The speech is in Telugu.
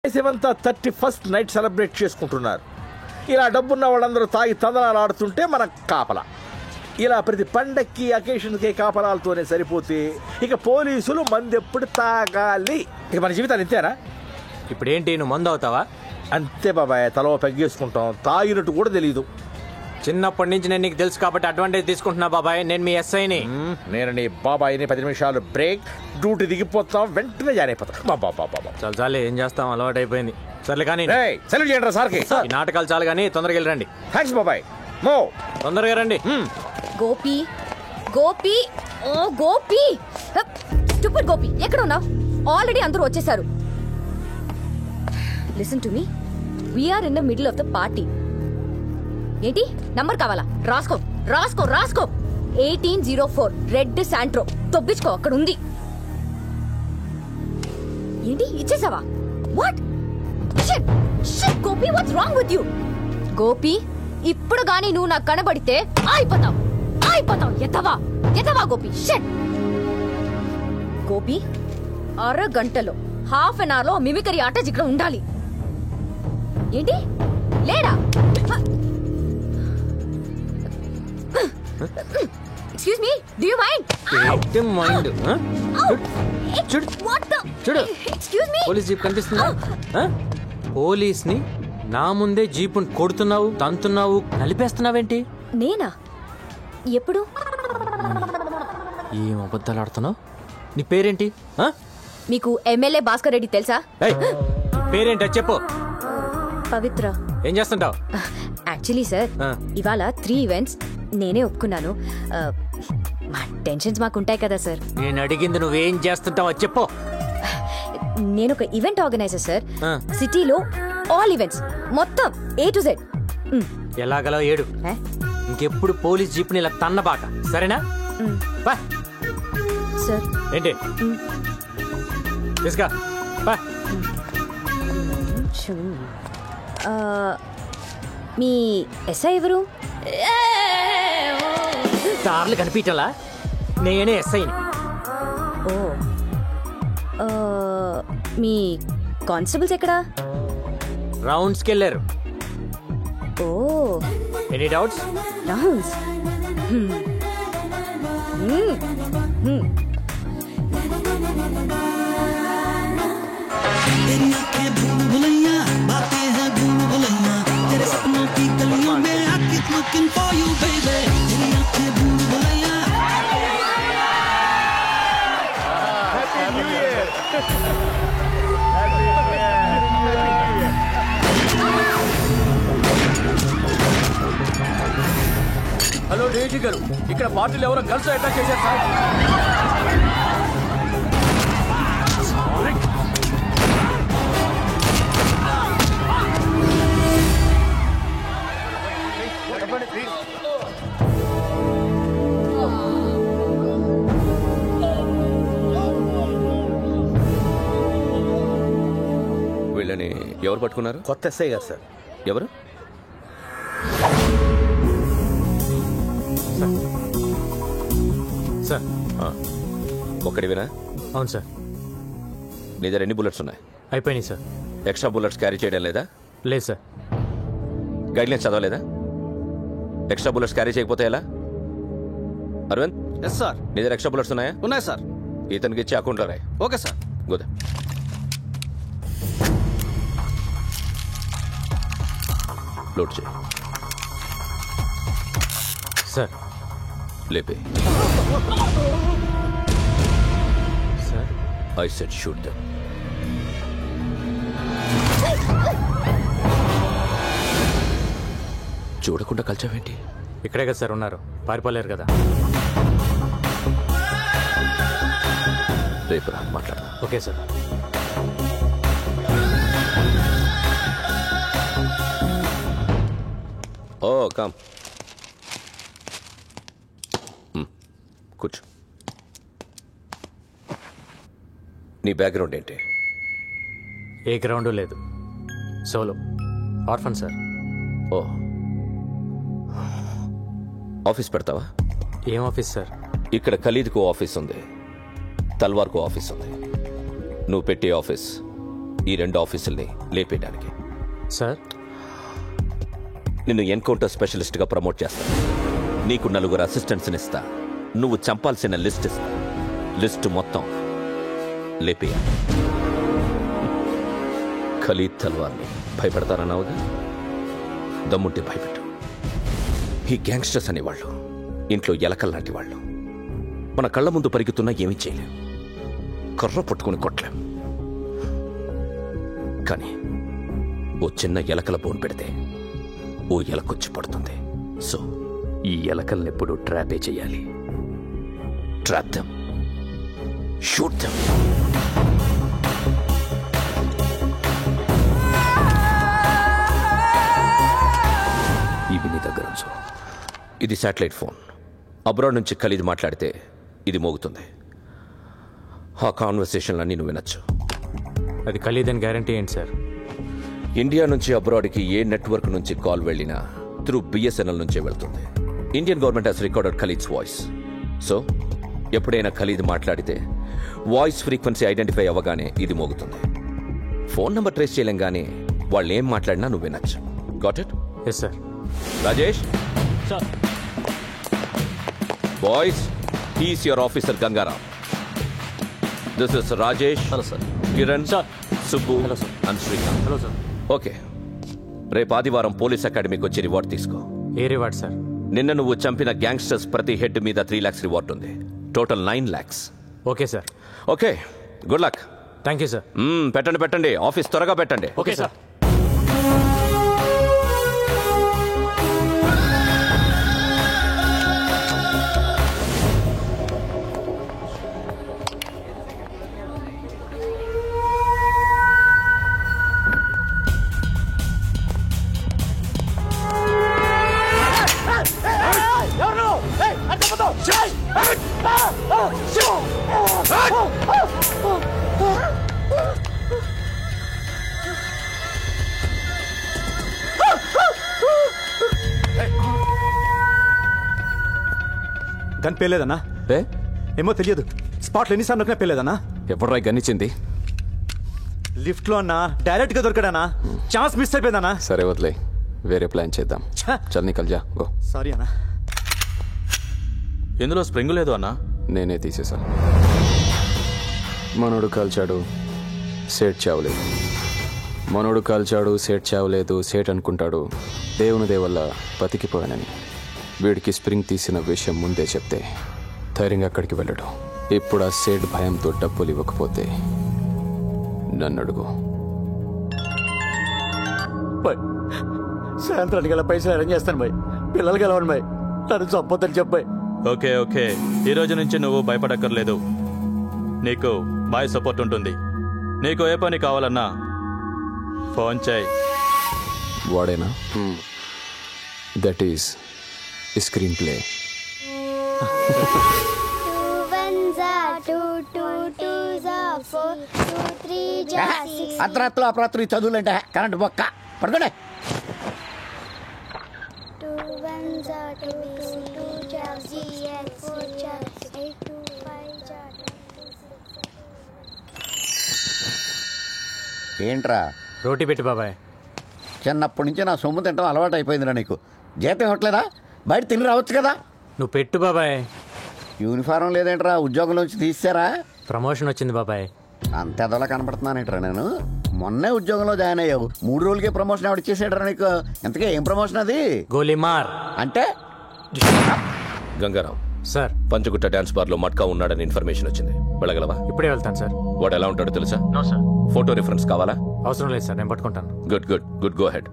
దేశమంతా 31st నైట్ సెలబ్రేట్ చేసుకుంటున్నారు. ఇలా డబ్బున్న వాళ్ళందరూ తాగి తందనాలు ఆడుతుంటే మన కాపలా. ఇలా ప్రతి పండక్కి అకేషన్కి కాపలాలతోనే సరిపోతే ఇక పోలీసులు మందెప్పుడు తాగాలి? ఇక మన జీవితాలు ఇంతేనా? ఇప్పుడేంటి నువ్వు మందు అవుతావా? అంతే బాబాయ్, తలో పెగ్గేసుకుంటాం, తాగినట్టు కూడా తెలీదు. చిన్నప్పటి నుంచి నేను నీకు తెలుసు కాబట్టి అడ్వాంటేజ్ తీసుకుంటున్నా బాబాయ్. నేను మీ ఎస్ఐని. నేను నీ బాబాయిని 10 నిమిషాలు బ్రేక్, డ్యూటీ దిగిపోతాం, వెంటనే జాయిన్ అయిపోతాం. బాబా చాలు చాలు, ఏం చేస్తాం, అలవాటు అయిపోయింది. సర్లే కానీ సెలవు చేయండి సార్కి. ఈ నాటకాలు చాలు కానీ తొందరగా వెళ్ళండి. థ్యాంక్స్ బాబాయ్. మో తొందరగా రండి. గోపి గోపి ఓ గోపి, స్టూపిడ్ గోపి, ఎక్కడ ఉన్నావు? ఆల్రెడీ అందరూ వచ్చేసారు. Listen to me, we are in the middle of the party. ఏంటి నంబర్ కావాలా? రాసుకో రాసుకో రాసుకో. 1804 రెడ్ శాంట్రో. తొబ్బించుకో, అక్కడ ఉంది. ఏంటి ఇచ్చేసావా? What shit shit Gopi, what's wrong with you? Gopi, ఇప్పుడు గానీ నువ్వు నాకు కనబడితే అయిపోతావు అయిపోతావు. ఎత్తవా ఎత్తవా గోపి. షిట్ గోపి, అరగంటలో హాఫ్ అన్ అవర్ లో మిమికరీ ఆర్టిస్ట్ ఇక్కడ ఉండాలి. ఏంటి లేడా? Excuse me, do you mind? Mind చూడు చూడు, ఎక్స్క్యూజ్ మీ, పోలీస్ జీప్ కనిపిస్తుందా? పోలీస్ ని నా ముందే జీపుని కొడుతున్నావు, తంతున్నావు, నలిపేస్తున్నావేంటి? నేనా? ఎప్పుడు? ఏం అబద్ధాలు ఆడుతున్నావు? నీ పేరేంటి? మీకు ఎమ్మెల్యే భాస్కర్ రెడ్డి తెలుసా? పేరేంటి చెప్పు. పవిత్ర. ఏం చేస్తుంటావు? యాక్చువల్లీ సార్, ఇవాళ 3 ఈవెంట్స్ నేనే ఒప్పుకున్నాను. మా టెన్షన్స్ మాకుంటాయి కదా సార్. నేను అడిగింది నువ్వేం చేస్తుంటావో చెప్పు. నేను ఒక ఈవెంట్ ఆర్గనైజర్ సార్. సిటీలో ఆల్ ఈవెంట్స్ మొత్తం A to Z. ఎలాగలో ఏడు. ఇంకెప్పుడు పోలీస్ జీప్ని ఇలా తన్నబాక, సరేనా? సార్ ఏంటి తీసుకా? మీ ఎస్ఐ ఎవరు? కార్లు కనిపించాలా? నేనే ఎస్ఐని. ఓ, మీ కానిస్టేబుల్స్ ఎక్కడా? రౌండ్స్కి వెళ్ళారు. Oh, any doubts? Rounds. Hello DG గారు, ఇక్కడ పార్టీలు ఎవరో గర్ల్స్ అటాక్ చేశారు సార్. వీళ్ళని ఎవరు పట్టుకున్నారు? కొత్త ఎస్ఐ గారు సార్. ఎవరు? సార్ ఒక్కడివేనా? అవును సార్. నీ దగ్గర ఎన్ని బుల్లెట్స్ ఉన్నాయి? అయిపోయినాయి సార్. ఎక్స్ట్రా బుల్లెట్స్ క్యారీ చేయడం లేదా? లేదు సార్. గైడ్లైన్స్ చదవలేదా? ఎక్స్ట్రా బుల్లెట్స్ క్యారీ చేయకపోతే ఎలా? అరవింద్. Yes sir. నీ దగ్గర ఎక్స్ట్రా బుల్లెట్స్ ఉన్నాయా? ఉన్నాయి సార్. ఇతనికి ఇచ్చి అకౌంట్లో రాయి. Okay sir. గుడ్. లోడ్ చేయి. సార్ లేపే. Sir I said shoot them. చూడకుండా కలిచావేంటి? ఇక్కడే కదా సార్ ఉన్నారు, పారిపోలేరు కదా. రేపు రా మాట్లాడదాం. Okay sir. ఓ కమ్, కూర్చో. నీ బ్యాక్గ్రౌండ్ ఏంటి? ఏ గ్రౌండ్ లేదు, సోలో ఆర్ఫన్ సార్. ఓ, ఆఫీస్ పెడతావా? ఏం ఆఫీస్ సార్? ఇక్కడ ఖలీద్కు ఆఫీస్ ఉంది, తల్వార్కు ఆఫీస్ ఉంది. నువ్వు పెట్టే ఆఫీస్ ఈ 2 ఆఫీసుల్ని లేపేయడానికి. సార్ నిన్ను ఎన్కౌంటర్ స్పెషలిస్ట్గా ప్రమోట్ చేస్తా. నీకు 4 అసిస్టెంట్స్ని ఇస్తా. నువ్వు చంపాల్సిన లిస్ట్ ఇస్తా. లిస్టు మొత్తం లేపేయాలి. ఖలీద్ తల్వార్ని భయపెడతారన్నావుగా, దమ్ముంటే భయపెట్టు. ఈ గ్యాంగ్స్టర్స్ అనేవాళ్ళు ఇంట్లో ఎలకల్లాంటి వాళ్ళు. మన కళ్ళ ముందు పరిగెత్తున్నా ఏమీ చేయలేం, కర్ర పట్టుకుని కొట్టలేం. కానీ ఓ చిన్న ఎలకల బోన్ పెడితే ఓ ఎలకొచ్చి పడుతుంది. సో ఈ ఎలకల్నెప్పుడు ట్రాపే చేయాలి. Trap them, shoot them. ఇవి నీ దగ్గర ఉంచు. ఇది శాటిలైట్ ఫోన్. అబ్రాడ్ నుంచి ఖలీద్ మాట్లాడితే ఇది మోగుతుంది. ఆ కాన్వర్సేషన్లన్నీ నువ్వు వినొచ్చు. అది ఖలీద్ అని గ్యారంటీ ఏంటి సార్? ఇండియా నుంచి అబ్రాడ్కి ఏ నెట్వర్క్ నుంచి కాల్ వెళ్ళినా త్రూ బిఎస్ఎన్ఎల్ నుంచే వెళ్తుంది. Indian government has recorded Khalid's voice. So ఎప్పుడైనా ఖలీద్ మాట్లాడితే వాయిస్ ఫ్రీక్వెన్సీ ఐడెంటిఫై అవ్వగానే ఇది మోగుతుంది. ఫోన్ నెంబర్ ట్రేస్ చేయలేం, కానీ వాళ్ళు ఏం మాట్లాడినా నువ్వు వినొచ్చు. Got it? Yes sir. Rajesh, boys, he's your officer Gangaram. This is Rajesh. Hello sir. Kiran, Subbu hello sir. And Srikanth. Hello sir. Okay, రేపు ఆదివారం పోలీస్ అకాడమీకి వచ్చి రివార్డ్ తీసుకో. ఏ రివార్డ్ సార్? నిన్న నువ్వు చంపిన గ్యాంగ్స్టర్స్ ప్రతి హెడ్ మీద 3 lakhs రివార్డ్ ఉంది. Total 9 lakhs. Okay sir. Okay, good luck. Thank you sir. పెట్టండి, ఆఫీస్ త్వరగా పెట్టండి. Okay sir. గన్ పేలేదన్నా? ఏమో తెలియదు. స్పాట్లో ఎన్నిసార్లు నొక్కినా పేలేదన్నా. ఎప్పుడ్రా గన్నిచ్చింది? లిఫ్ట్ లో అన్నా, డైరెక్ట్ గా దొరికాడనా. Chance miss అయిపోయిందన్నా. సరే వదిలే, వేరే ప్లాన్ చేద్దాం. చల్ నికల్ జా, గో. సారీ అన్నా. ఇందులో స్ప్రింగ్ లేదు అన్నా. నేనే తీసేశాను. మనోడు కాల్చాడు, సేట్ చావలేదు. మనోడు కాల్చాడు, సేట్ చావలేదు. సేట్ అనుకుంటాడు దేవుని దేవల్ల బతికిపోయానని. వీడికి స్ప్రింగ్ తీసిన విషయం ముందే చెప్తే ధైర్యంగా అక్కడికి వెళ్ళడు. ఇప్పుడు ఆ సేట్ భయంతో డబ్బులు ఇవ్వకపోతే నన్ను అడుగు. సాయంత్రానికి గల పైసలు అరేంజ్ చేస్తాను బాయ్. పిల్లలు గెలవను బాయ్. నన్ను చంపొద్దని చెప్పాయి. ఓకే, ఈ రోజు నుంచి నువ్వు భయపడక్కర్లేదు. నీకు బాయ్ సపోర్ట్ ఉంటుంది. నీకు ఏ పని కావాలన్నా ఫోన్ చేయి. వాడేనా? That is screen play. అర్ధరాత్రులు అపరాత్రులు చదువులంటే కరెంట్ బొక్క పడుకోండి. ఏంట్రా? రోటీ పెట్టి బాబాయ్. చిన్నప్పటి నుంచి నా సొమ్ము తింటాం అలవాటు అయిపోయిందిరా నీకు. జీతం ఇవ్వట్లేదా? బయట తిని రావచ్చు కదా. నువ్వు పెట్టు బాబాయ్. యూనిఫారం లేదేంట్రా? ఉద్యోగంలోంచి తీసారా? ప్రమోషన్ వచ్చింది బాబాయ్. అంత ఎదలా కనపడుతున్నానేంట్రా నేను? మొన్నే ఉద్యోగంలో జాయిన్ అయ్యావు, 3 రోజులకే ప్రమోషన్ ఎవడు ఇచ్చేసాడరా నీకు? ఎంతకే ఏం ప్రమోషన్ అది? గోలీమార్ అంటే Gangaram sir. Panjagutta dance bar లో మట్కా ఉన్నాడని ఇన్ఫర్మేషన్ వచ్చింది. వెళ్ళగలవా? ఇప్పుడే వెళ్తాను సార్. వాడు ఎలా ఉంటాడో తెలుసా? No sir. ఫోటో రిఫరెన్స్ కావాలా? అవసరం లేదు సార్, నేను పట్టుకుంటాను. Good, go head.